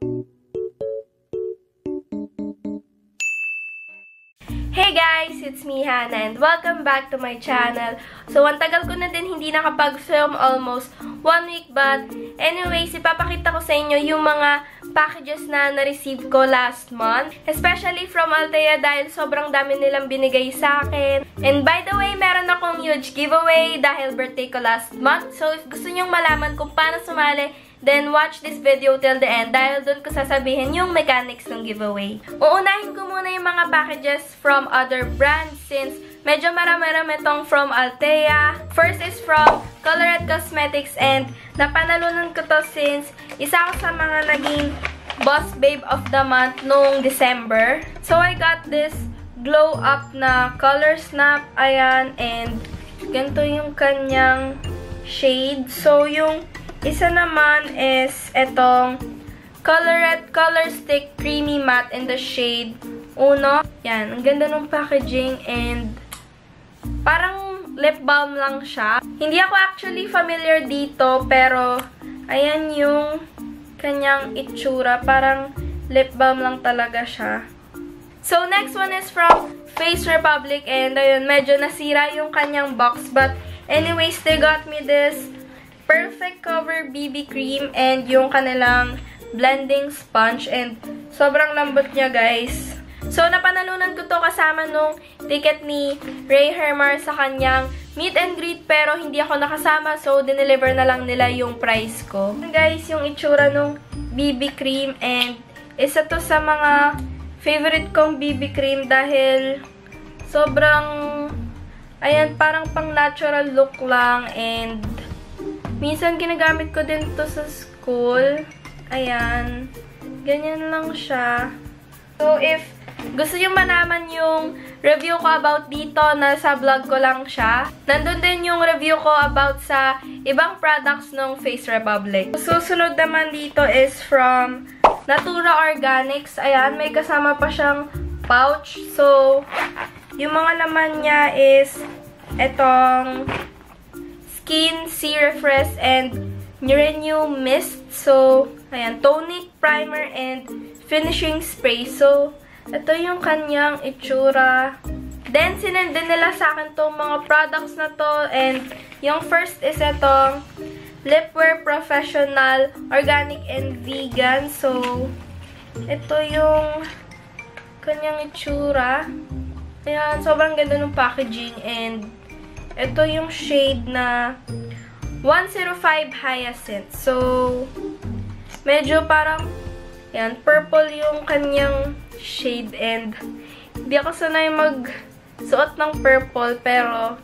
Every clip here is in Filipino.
Hey guys! It's me, Hannah, and welcome back to my channel. So, ang tagal ko na din hindi nakapag-film, almost 1 week, but anyways, ipapakita ko sa inyo yung mga packages na na-receive ko last month. Especially from Altea dahil sobrang dami nilang binigay sa akin. And by the way, meron akong huge giveaway dahil birthday ko last month. So, if gusto nyong malaman kung paano sumali, then watch this video till the end dahil doon ko sasabihin yung mechanics ng giveaway. Uunahin ko muna yung mga packages from other brands since medyo marami-rami tong from Altea. First is from Colorette Cosmetics and napanalunan ko to since isa ako sa mga naging Boss Babe of the Month noong December. So I got this glow up na color snap. Ayan, and ganito yung kanyang shade. So yung isa naman is etong Colorette Color Stick Creamy Matte in the shade Uno. Yan, ang ganda ng packaging and parang lip balm lang siya. Hindi ako actually familiar dito pero ayan yung kanyang itsura. Parang lip balm lang talaga siya. So, next one is from Face Republic and ayun, medyo nasira yung kanyang box but anyways, they got me this Perfect Cover BB Cream and yung kanilang blending sponge and sobrang lambot niya, guys. So, napanalunan ko to kasama nung ticket ni Ray Hermar sa kanyang meet and greet pero hindi ako nakasama so dineliver na lang nila yung price ko. Guys, yung itsura nung BB Cream and isa to sa mga favorite kong BB Cream dahil sobrang, ayan, parang pang natural look lang and minsan ginagamit ko din to sa school. Ayan. Ganyan lang siya. So, if gusto nyo malaman yung review ko about dito, nasa vlog ko lang siya. Nandun din yung review ko about sa ibang products ng Face Republic. Susunod naman dito is from Natura Organics. Ayan, may kasama pa siyang pouch. So, yung mga laman niya is etong Skin C-Refresh and Renew Mist. So, ayan, tonic, primer, and finishing spray. So, ito yung kanyang itsura. Then, sinend din nila sa akin tong mga products na to. And, yung first is itong Lipwear Professional, Organic, and Vegan. So, ito yung kanyang itsura. Ayan, sobrang ganda ng packaging. And, ito yung shade na 105 Hyacinth. So, medyo parang, yan, purple yung kanyang shade and hindi ako sanay magsuot ng purple pero,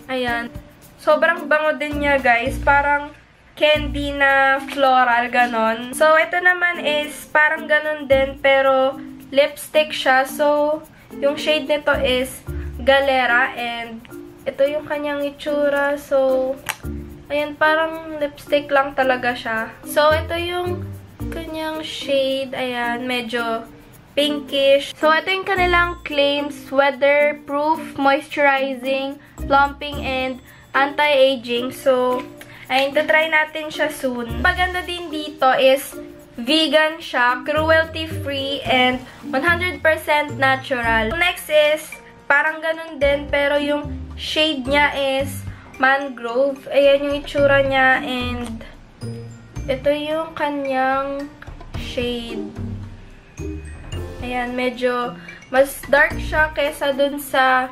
ayan, sobrang bango din niya, guys. Parang candy na floral, ganon. So, ito naman is parang ganon din pero lipstick siya. So, yung shade nito is Galera and ito yung kanyang itsura. So, ayan, parang lipstick lang talaga siya. So, ito yung kanyang shade. Ayan, medyo pinkish. So, ito yung kanilang claims: weatherproof, moisturizing, plumping, and anti-aging. So, ayun, try natin siya soon. Maganda din dito is vegan siya, cruelty-free, and 100% natural. Next is parang ganun din, pero yung shade niya is mangrove. Ayan yung itsura niya and ito yung kanyang shade. Ayan, medyo mas dark siya kesa dun sa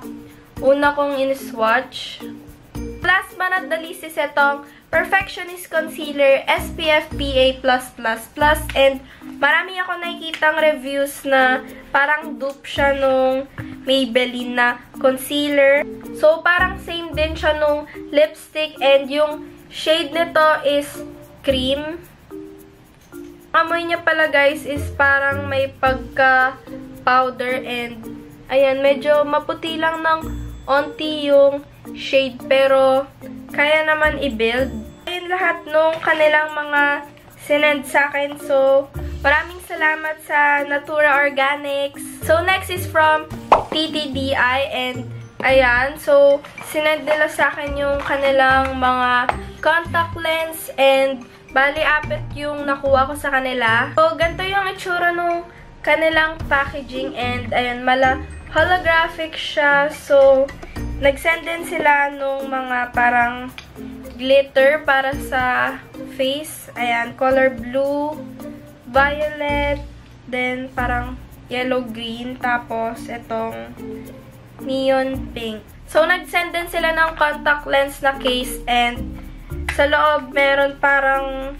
una kong in-swatch. Last but not the least is itong Perfectionist Concealer SPF PA+++, and marami ako nakikitang reviews na parang dupe siya nung Maybelline na concealer. So, parang same din siya nung lipstick and yung shade nito is cream. Amoy niya pala, guys, is parang may pagka-powder and ayan, medyo maputi lang ng onti yung shade pero kaya naman i-build. Ayun lahat nung kanilang mga sinend sa akin. So, maraming salamat sa Natura Organics. So, next is from TTDI and ayan. So, sinend nila sa akin yung kanilang mga contact lens and Bali, 4 yung nakuha ko sa kanila. So, ganito yung itsura nung kanilang packaging. And, ayan, holographic siya. So, nag-send din sila nung mga parang glitter para sa face. Ayan, color blue, violet, then parang yellow-green, tapos itong neon pink. So, nag-send din sila ng contact lens na case and sa loob meron parang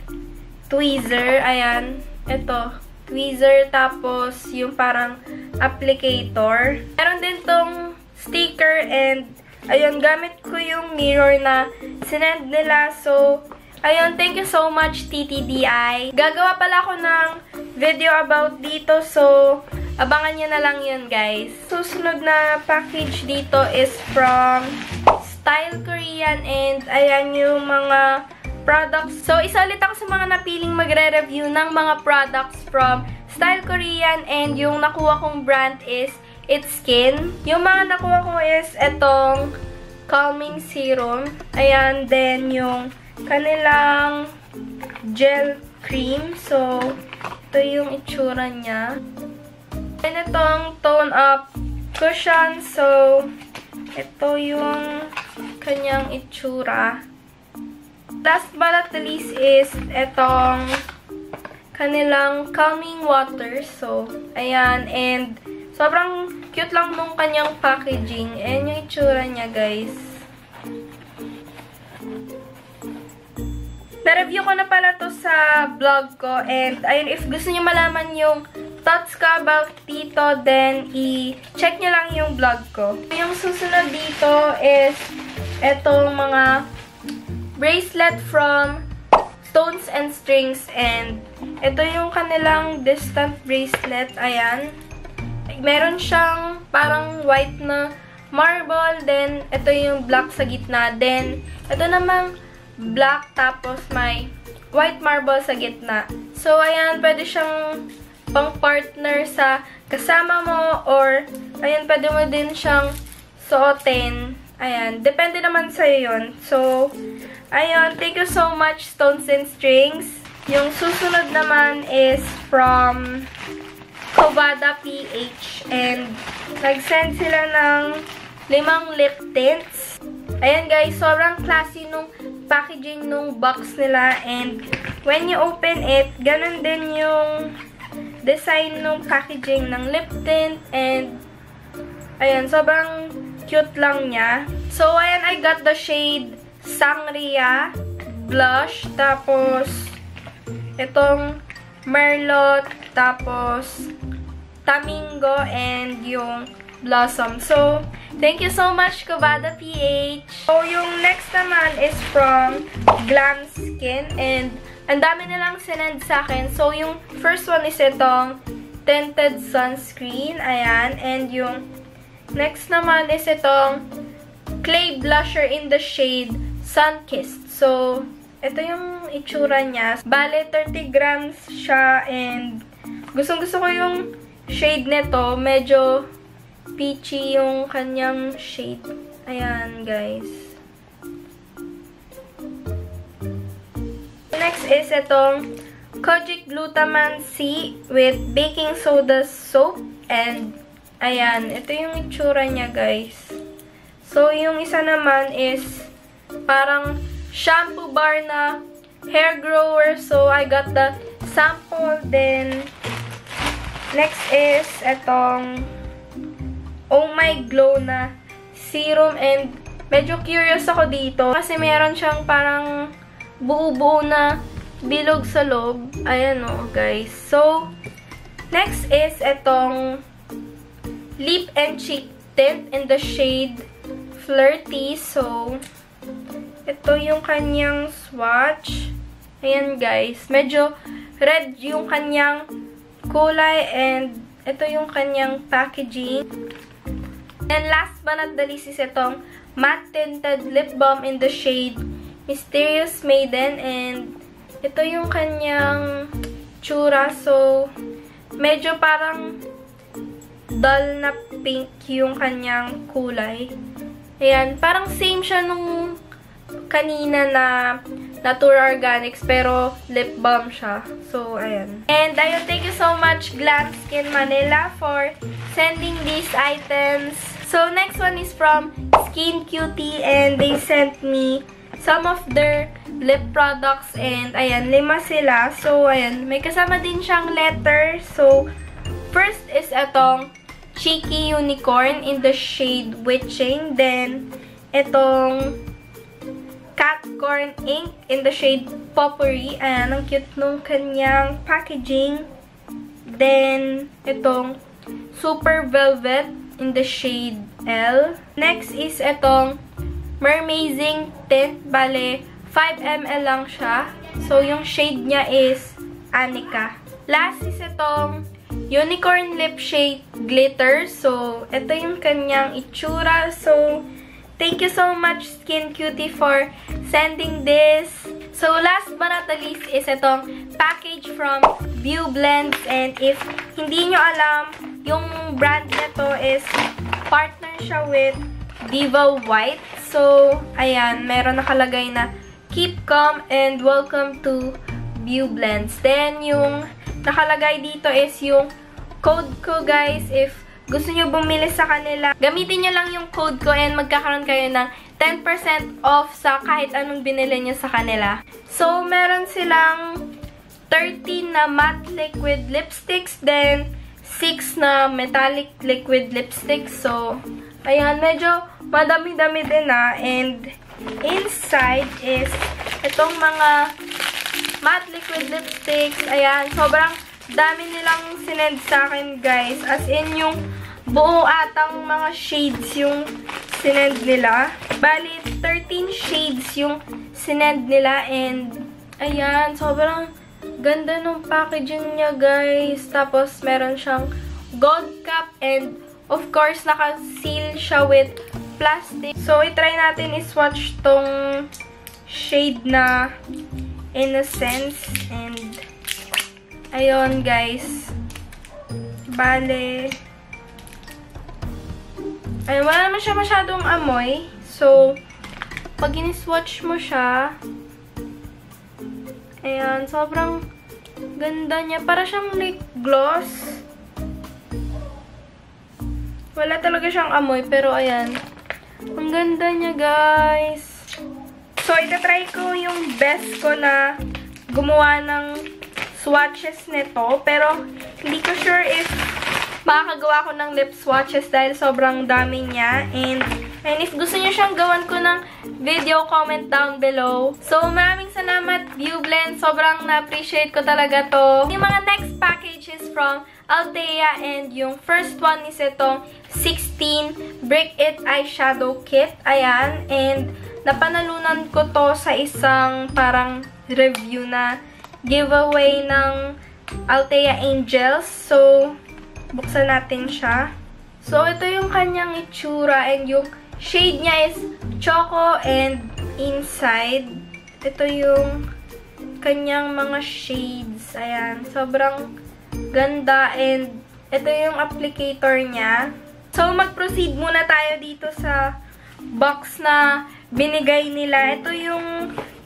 tweezer. Ayan, ito, tweezer, tapos yung parang applicator. Meron din tong sticker and ayun, gamit ko yung mirror na sinend nila. So, ayun, thank you so much, TTDI. Gagawa pala ako ng video about dito. So, abangan nyo na lang yun, guys. Susunod na package dito is from Style Korean. And, ayan yung mga products. So, isa ulit ako sa mga napiling magre-review ng mga products from Style Korean. And, yung nakuha kong brand is It's Skin. Yung mga nakuha ko is etong calming serum. Ayan, then yung kanilang gel cream. So, ito yung itsura niya. And itong tone up cushion. So, ito yung kanyang itsura. Last but not the least is itong kanilang calming water. So, ayan. And, sobrang cute lang nung kanyang packaging. Ayan yung itsura niya, guys. Na-review ko na pala to sa vlog ko. And, ayun, if gusto niyo malaman yung thoughts ko about dito, then i-check nyo lang yung vlog ko. Yung susunod dito is etong mga bracelet from Stones and Strings. And, ito yung kanilang distant bracelet. Ayan. Meron siyang parang white na marble. Then, ito yung black sa gitna. Then, ito namang black, tapos may white marble sa gitna. So, ayan, pwede siyang pang-partner sa kasama mo, or, ayan, pwede mo din siyang suotin. Ayan, depende naman sa'yo yun. So, ayan, thank you so much, Stones and Strings. Yung susunod naman is from Covada PH. And, nag-send sila ng 5 lip tints. Ayan, guys, sobrang classy nung packaging nung box nila. And, when you open it, ganun din yung design nung packaging ng lip tint. And, ayan, sobrang cute lang niya. So, ayan, I got the shade Sangria Blush. Tapos, itong Merlot. Tapos, Tamingo. And yung Blossom. So, thank you so much, Covada PH. So, yung next naman is from Glam Skin. And, ang dami nilang sinend sa akin. So, yung first one is itong Tinted Sunscreen. Ayan. And yung next naman is itong Clay Blusher in the shade Sunkissed. So, ito yung itsura niya. Bale, 30 grams siya. And, gustong-gusto ko yung shade nito. Medyo peachy yung kanyang shade. Ayan, guys. Next is itong Kojic Glutamine C with baking soda soap. And, ayan, ito yung itsura niya, guys. So, yung isa naman is parang shampoo bar na hair grower. So, I got the sample. Then, next is itong Oh My Glow na serum. And, medyo curious ako dito kasi meron siyang parang buo-buo na bilog sa loob. Ayan o, guys. So, next is itong Lip and Cheek Tint in the shade Flirty. So, ito yung kanyang swatch. Ayan, guys. Medyo red yung kanyang kulay. And, ito yung kanyang packaging. And last but not the least is itong Matte Tinted Lip Balm in the shade Mysterious Maiden. And, ito yung kanyang tsura. So, medyo parang dull na pink yung kanyang kulay. Ayan, parang same siya nung kanina na Natura Organics, pero lip balm siya. So, ayan. And, ayun, thank you so much, Glam Skin Manila, for sending these items. So, next one is from Skin Cutie, and they sent me some of their lip products, and, ayan, 5 sila. So, ayan, may kasama din siyang letter. So, first is itong Cheeky Unicorn in the shade Witching. Then, itong Catcorn Ink in the shade Potpourri. Ayan, ang cute nung kanyang packaging. Then, itong Super Velvet in the shade L. Next is itong Mermazing Tint. Bale, 5 ml lang siya. So, yung shade niya is Anika. Last is itong Unicorn Lip Shade Glitter. So, ito yung kanyang itsura. So, thank you so much, Skin Cutie, for sending this. So, last but not the least is itong package from View Blends. And if hindi nyo alam, yung brand nito is partner siya with Diva White. So, ayan, meron nakalagay na keep calm and welcome to View Blends. Then, yung nakalagay dito is yung code ko, guys. If gusto nyo bumili sa kanila, gamitin nyo lang yung code ko and magkakaroon kayo ng 10% off sa kahit anong binili nyo sa kanila. So, meron silang 13 na matte liquid lipsticks, then 6 na metallic liquid lipsticks. So, ayan, medyo madami-dami din na. And inside is itong mga matte liquid lipsticks. Ayan, sobrang dami nilang sinend sa akin, guys. As in, yung buo atang mga shades yung sinend nila. Bali, 13 shades yung sinend nila. And, ayan, sobrang ganda ng packaging niya, guys. Tapos, meron siyang gold cap. And, of course, naka-seal siya with plastic. So, itry natin i-swatch tong shade na Innocence. And, ayun, guys. Bale, ayun, wala naman siya masyadong amoy. So, pag in-swatch mo siya, ayan, sobrang ganda niya. Para siyang lip gloss. Wala talaga siyang amoy, pero ayan. Ang ganda niya, guys. So, itatry ko yung best ko na gumawa ng swatches nito. Pero, hindi ko sure if makakagawa ko ng lip swatches dahil sobrang dami niya. And if gusto niyo siyang gawan ko ng video, comment down below. So, maraming salamat, View Blend. Sobrang na-appreciate ko talaga to. Yung mga next package is from Althea, and yung first one is itong 16 Brick It Eyeshadow Kit. Ayan. And napanalunan ko to sa isang parang review na giveaway ng Althea Angels. So, buksan natin siya. So, ito yung kanyang itsura, and yung shade niya is Choco, and inside, ito yung kanyang mga shades. Ayan. Sobrang ganda, and ito yung applicator niya. So, mag-proceed muna tayo dito sa box na binigay nila. Ito yung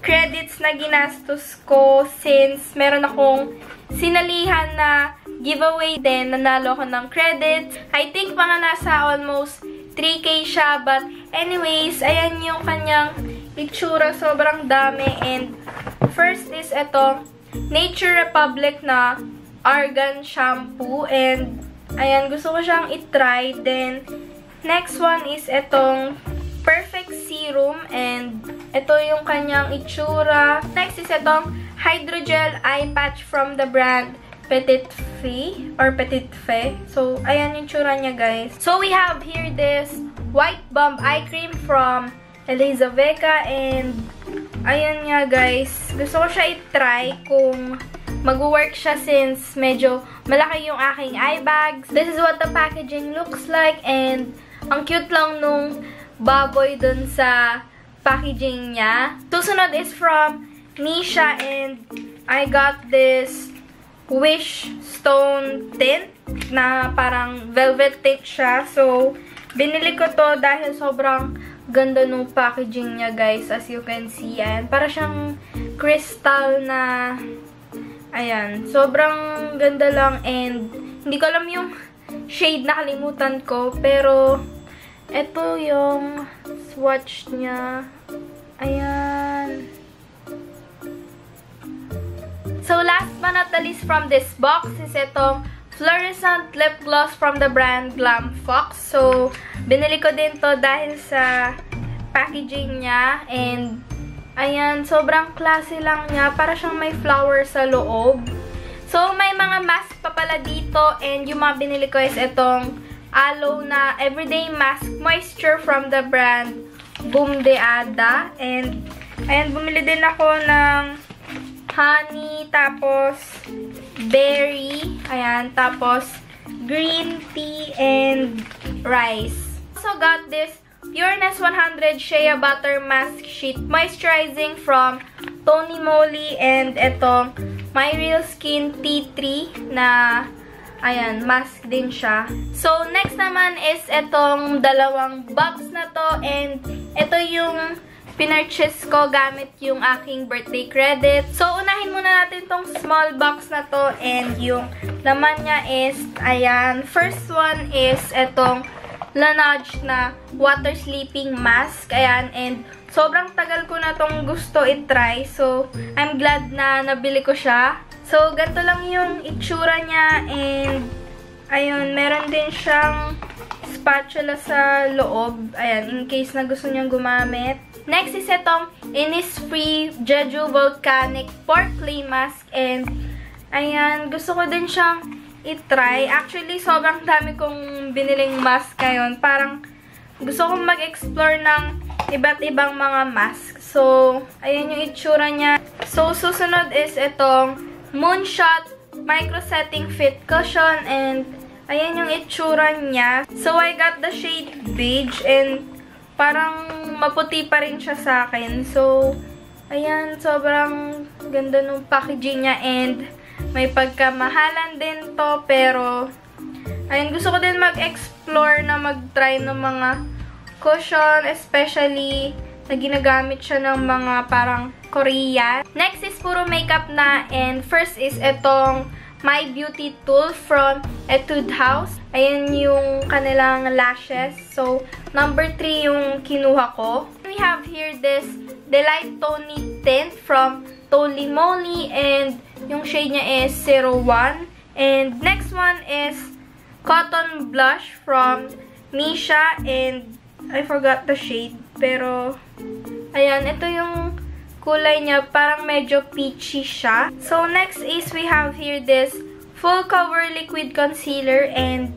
credits na ginastos ko since meron akong sinalihan na giveaway din. Nanalo ko ng credits. I think mga nasa almost 3K siya. But anyways, ayan yung kanyang itsura. Sobrang dami. And first is ito, Nature Republic na Argan Shampoo. And ayan, gusto ko siyang itry. Then, next one is itong Perfect Serum. And ito yung kanyang itsura. Next is itong Hydrogel Eye Patch from the brand Petit Fée or Petit Fée. So, ayan yung tsura niya, guys. So, we have here this White Bomb Eye Cream from Eliza Vega. And, ayan nga, guys. Gusto ko siya itry kung mag-work siya since medyo malaki yung aking eye bags. This is what the packaging looks like. And, ang cute lang nung baboy dun sa packaging niya. Susunod is from Nisha, and I got this Wish Stone Tint na parang velvet tint siya. So, binili ko to dahil sobrang ganda nung packaging niya, guys. As you can see, yan. Para siyang crystal na, ayan, sobrang ganda lang and hindi ko alam yung shade, nakalimutan ko, pero ito yung swatch niya. Ayan. So, last but not the least from this box is itong fluorescent lip gloss from the brand Glam Fox. So, binili ko din to dahil sa packaging niya. And, ayan, sobrang classy lang niya. Para siyang may flower sa loob. So, may mga mask pa pala dito. And, yung mga binili ko is itong aloe na everyday mask moisture from the brand Boom de Ada. And, ayan, bumili din ako ng honey, tapos berry, ayan, tapos green tea and rice. Also got this Pureness 100 Shea Butter Mask Sheet Moisturizing from Tony Moly and etong My Real Skin T3 na, ayan, mask din siya. So, next naman is etong dalawang box na to and ito yung pinurchase ko gamit yung aking birthday credit. So, unahin muna natin tong small box na to and yung laman niya is, ayan, first one is etong Laneige na water sleeping mask. Ayan, and sobrang tagal ko na tong gusto i-try. So, I'm glad na nabili ko siya. So, ganito lang yung itsura niya and, ayun, meron din siyang spatula sa loob. Ayan, in case na gusto niyang gumamit. Next is itong Innisfree Jeju Volcanic Pork Clay Mask. And, ayan, gusto ko din siyang i-try. Actually, sobrang dami kong biniling mask ngayon. Parang, gusto kong mag-explore ng iba't ibang mga mask. So, ayan yung itsura niya. So, susunod is itong Moonshot Micro Setting Fit Cushion. And, ayan yung itsura niya. So, I got the shade beige and parang maputi pa rin siya sa akin. So, ayan, sobrang ganda nung packaging niya and may pagkamahalan din to. Pero, ayun, gusto ko din mag-explore na mag-try ng mga cushion, especially na ginagamit siya ng mga parang Korean. Next is puro makeup na and first is itong My Beauty Tool from Etude House. Ayan yung kanilang lashes. So, number 3 yung kinuha ko. We have here this Delight Tony Tint from Tony Moly and yung shade niya is 01. And next one is Cotton Blush from Misha and I forgot the shade. Pero, ayan, ito yung kulay niya, parang medyo peachy siya. So, next is we have here this Full Cover Liquid Concealer and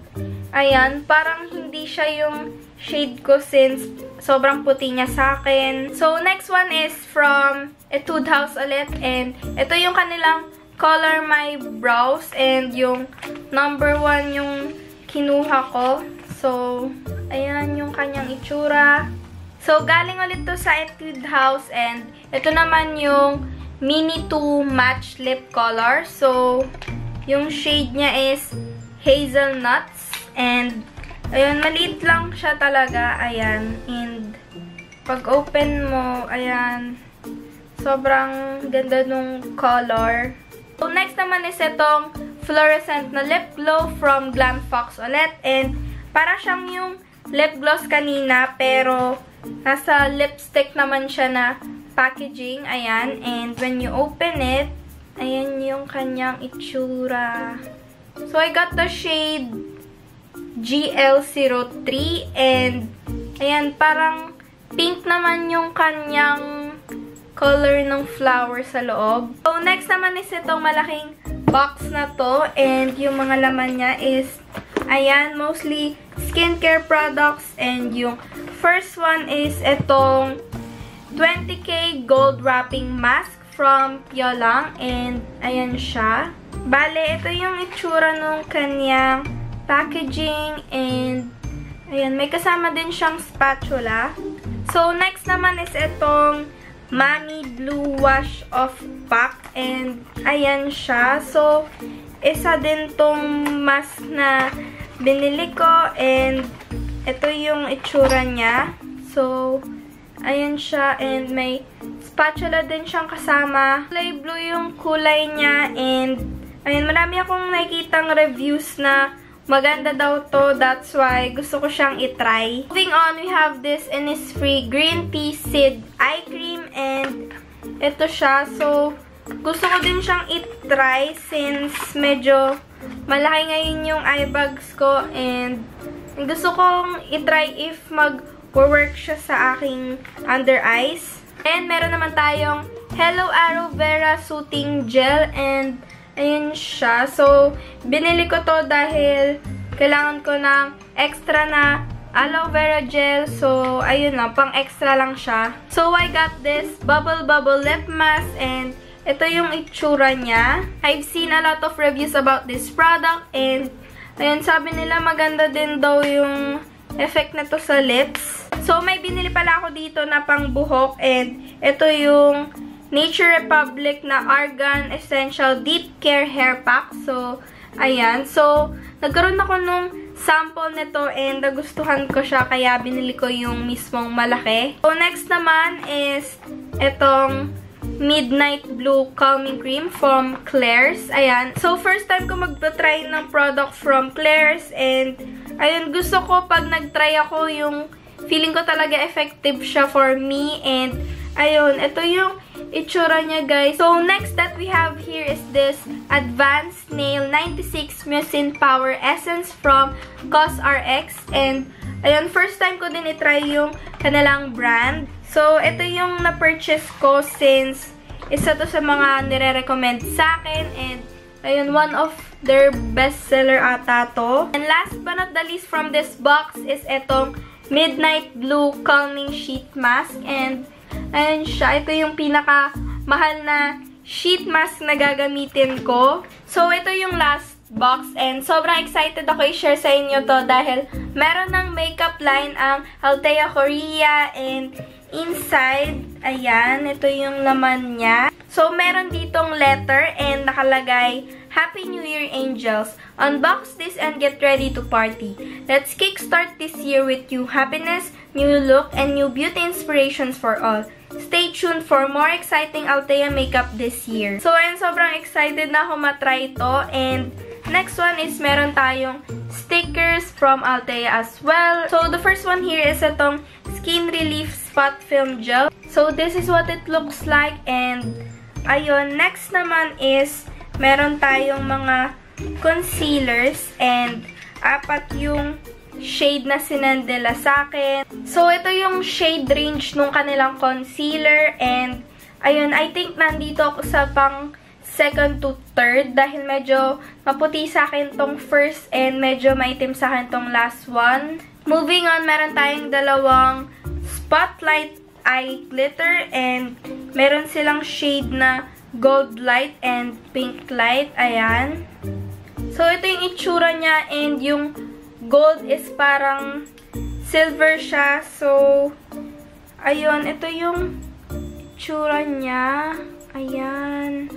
ayan, parang hindi siya yung shade ko since sobrang puti niya sa akin. So, next one is from Etude House ulit and ito yung kanilang Color My Brows and yung number 1 yung kinuha ko. So, ayan yung kanyang itsura. So, galing ulit to sa Etude House and ito naman yung Mini 2 Match Lip Color. So, yung shade niya is Hazelnuts and ayun, maliit lang siya talaga. Ayan. And pag open mo, ayan, sobrang ganda nung color. So, next naman is itong fluorescent na lip glow from Glam Fox ulit. And para siyang yung lip gloss kanina, pero nasa lipstick naman siya na packaging. Ayan. And when you open it, ayan yung kanyang itsura. So, I got the shade GL03 and ayan, parang pink naman yung kanyang color ng flower sa loob. So, next naman is itong malaking box na to and yung mga laman niya is, ayan, mostly skincare products and yung first one is itong 20K Gold Wrapping Mask from Yolang and ayan siya. Bale, ito yung itsura nung kanyang packaging and ayan, may kasama din siyang spatula. So, next naman is itong Mami Blue Wash Off Pack and ayan siya. So, isa din tong mask na binili ko and ito yung itsura niya. So, ayan siya and may spatula din siyang kasama. Kulay blue yung kulay niya and ayun, marami akong nakikitang reviews na maganda daw to. That's why gusto ko siyang itry. Moving on, we have this Innisfree Green Pea Seed Eye Cream and ito siya. So, gusto ko din siyang itry since medyo malaki ngayon yung eye bags ko and gusto kong itry if mag-work siya sa aking under eyes. And meron naman tayong Hello Aloe Vera Soothing Gel and ayun siya. So, binili ko to dahil kailangan ko ng extra na aloe vera gel. So, ayun lang, pang extra lang siya. So, I got this Bubble Bubble Lip Mask and ito yung itsura niya. I've seen a lot of reviews about this product and ayun, sabi nila maganda din daw yung effect na to sa lips. So, may binili pala ako dito na pang buhok and ito yung Nature Republic na Argan Essential Deep Care Hair Pack. So, ayan. So, nagkaroon ako nung sample nito and nagustuhan ko siya kaya binili ko yung mismong malaki. So, next naman is itong Midnight Blue Calming Cream from Klairs. Ayan. So, first time ko mag-try ng product from Klairs and ayun, gusto ko pag nag-try ako yung feeling ko talaga effective siya for me and ayun, ito yung itsura niya, guys. So, next that we have here is this Advanced Nail 96 Mucin Power Essence from CosRX and ayun, first time ko din itry yung kanilang brand. So, ito yung na-purchase ko since isa to sa mga nire-recommend sa akin and ayun, one of their bestseller ata to. And last but not the least from this box is itong Midnight Blue Calming Sheet Mask and ayun siya. Ito yung pinaka-mahal na sheet mask na gagamitin ko. So, ito yung last box and sobrang excited ako i-share sa inyo to dahil meron ng makeup line ang Altea Korea and inside, ayan, ito yung laman niya. So, meron ditong letter and nakalagay, Happy New Year, Angels. Unbox this and get ready to party. Let's kickstart this year with new happiness, new look, and new beauty inspirations for all. Stay tuned for more exciting Altea makeup this year. So, ayun, sobrang excited na ako matry ito. And next one is meron tayong stickers from Altea as well. So, the first one here is itong Skin Relief Spot Film Gel. So, this is what it looks like. And, ayun, next naman is meron tayong mga concealers and apat yung shade na sinend nila sa akin. So, ito yung shade range nung kanilang concealer and ayun, I think nandito ako sa pang second to third dahil medyo maputi sa akin tong first and medyo maitim sa akin tong last one. Moving on, meron tayong dalawang Spotlight Eye Glitter and meron silang shade na Gold Light and Pink Light. Ayan. So, ito yung itsura niya and yung gold is parang silver siya. So, ayun. Ito yung itsura niya. Ayan.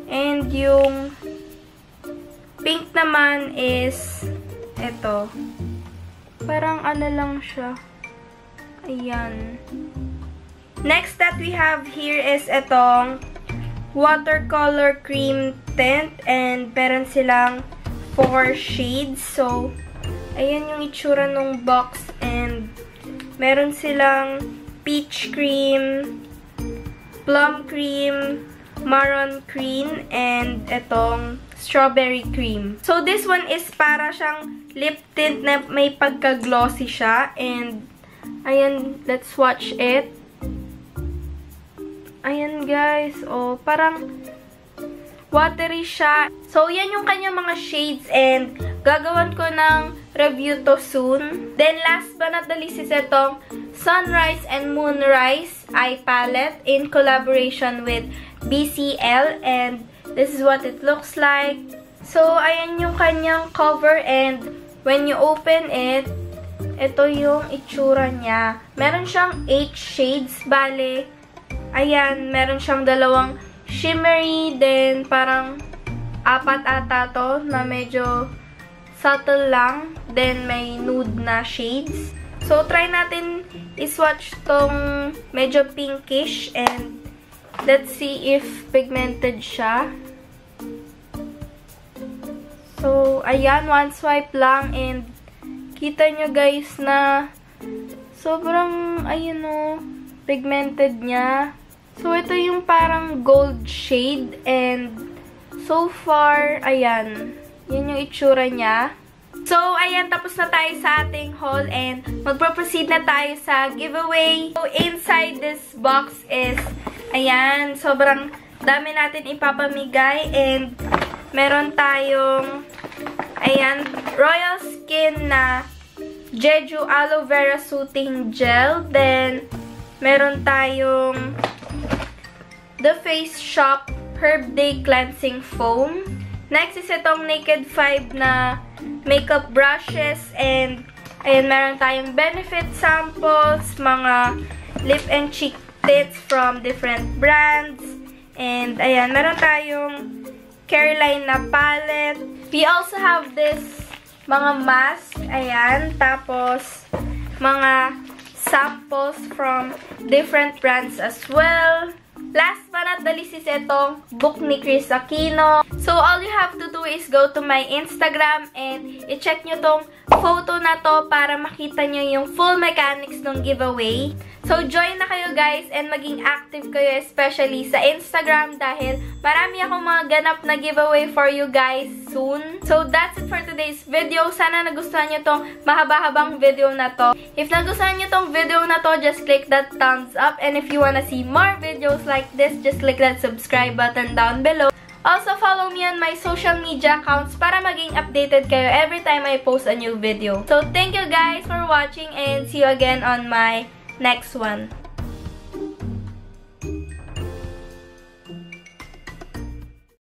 And yung pink naman is ito. Parang ano lang siya. Ayan. Next that we have here is itong watercolor cream tint and meron silang 4 shades. So, ayan yung itsura ng box and meron silang peach cream, plum cream, marron cream, and itong strawberry cream. So, this one is para siyang lip tint na may pagka-glossy siya and ayan, let's swatch it. Ayan guys, oh, parang watery siya. So, yan yung kanyang mga shades and gagawan ko ng review to soon. Then, last but not the least is itong Sunrise and Moonrise Eye Palette in collaboration with BCL and this is what it looks like. So, ayan yung kanyang cover and when you open it, ito yung itsura niya. Meron siyang 8 shades, bale. Ayan, meron siyang dalawang shimmery, then parang 4 ata to na medyo subtle lang. Then may nude na shades. So, try natin iswatch tong medyo pinkish and let's see if pigmented siya. So, ayan, one swipe lang and kita nyo guys na sobrang, ayun o, pigmented niya. So, ito yung parang gold shade and so far, ayan, yun yung itsura niya. So, ayan, tapos na tayo sa ating haul and magpo-proceed na tayo sa giveaway. So, inside this box is, ayan, sobrang dami natin ipapamigay and meron tayong, ayan, Royal Skin na Jeju Aloe Vera Soothing Gel. Then, meron tayong The Face Shop Herb Day Cleansing Foam. Next is itong Naked 5 na makeup brushes. And, ayan, meron tayong Benefit samples, mga lip and cheek tints from different brands. And, ayan, meron tayong Careline na palette. We also have this mga mask. Ayan, tapos mga samples from different brands as well. Last but not the least is itong book ni Chris Aquino. So, all you have to do is go to my Instagram and i-check nyo tong photo na to para makita nyo yung full mechanics ng giveaway. So, join na kayo guys and maging active kayo especially sa Instagram dahil marami akong mga ganap na giveaway for you guys soon. So, that's it for today's video. Sana nagustuhan nyo tong mahaba-habang video na to. If nagustuhan nyo tong video na to, just click that thumbs up. And if you wanna see more videos like this, just click that subscribe button down below. Also, follow me on my social media accounts para maging updated kayo every time I post a new video. So, thank you guys for watching and see you again on my next one.